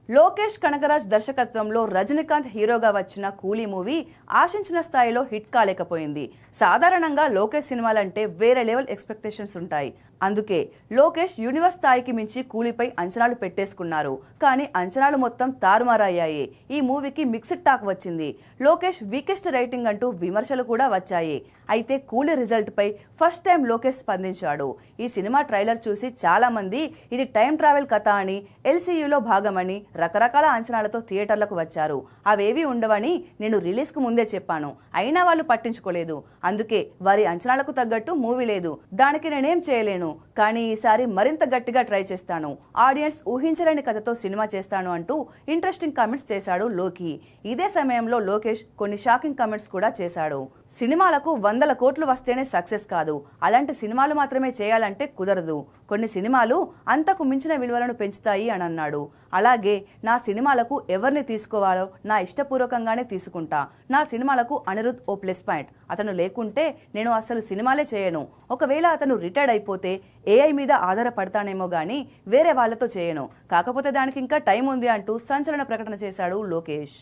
లోకేష్ కనగరాజ్ దర్శకత్వంలో రజనీకాంత్ హీరోగా వచ్చిన కూలీ మూవీ ఆశించిన స్థాయిలో హిట్ కాలేకపోయింది. సాధారణంగా లోకేష్ సినిమాలంటే వేరే లెవెల్ ఎక్స్పెక్టేషన్స్ ఉంటాయి. అందుకే లోకేష్ యూనివర్స్ స్థాయికి మించి కూలీపై అంచనాలు పెట్టేసుకున్నారు. కానీ అంచనాలు మొత్తం తారుమారయ్యాయి. ఈ మూవీకి మిక్స్డ్ టాక్ వచ్చింది. లోకేష్ వీకెస్ట్ రేటింగ్ అంటూ విమర్శలు కూడా వచ్చాయి. అయితే కూలీ రిజల్ట్ పై ఫస్ట్ టైం లోకేష్ స్పందించాడు. ఈ సినిమా ట్రైలర్ చూసి చాలా మంది ఇది టైం ట్రావెల్ కథ అని, ఎల్సీయూలో భాగమని రకరకాల అంచనాలతో థియేటర్లకు వచ్చారు. అవేవి ఉండవని నేను రిలీజ్ కు ముందే చెప్పాను. అయినా వాళ్ళు పట్టించుకోలేదు. అందుకే వారి అంచనాలకు తగ్గట్టు మూవీ లేదు. దానికి నేనేం చేయలేను. కానీ ఈసారి మరింత గట్టిగా ట్రై చేస్తాను. ఆడియన్స్ ఊహించలేని కథతో సినిమా చేస్తాను అంటూ ఇంట్రెస్టింగ్ కామెంట్స్ చేశాడు లోకి. ఇదే సమయంలో లోకేష్ కొన్ని షాకింగ్ కామెంట్స్ కూడా చేశాడు. సినిమాలకు 100 కోట్లు వస్తేనే సక్సెస్ కాదు. అలాంటి సినిమాలు మాత్రమే చేయాలంటే కుదరదు. కొన్ని సినిమాలు అంతకు మించిన విలువలను పెంచుతాయి అని అన్నాడు. అలాగే నా సినిమాలకు ఎవరిని తీసుకోవాలో నా ఇష్టపూర్వకంగానే తీసుకుంటా. నా సినిమాలకు అనిరుద్ ఓ ప్లస్ పాయింట్. అతను లేకుంటే నేను అసలు సినిమాలే చేయను. ఒకవేళ అతను రిటైర్డ్ అయిపోతే ఏఐ మీద ఆధారపడతానేమో గానీ వేరే వాళ్లతో చేయను. కాకపోతే దానికి ఇంకా టైం ఉంది అంటూ సంచలన ప్రకటన చేశాడు లోకేష్.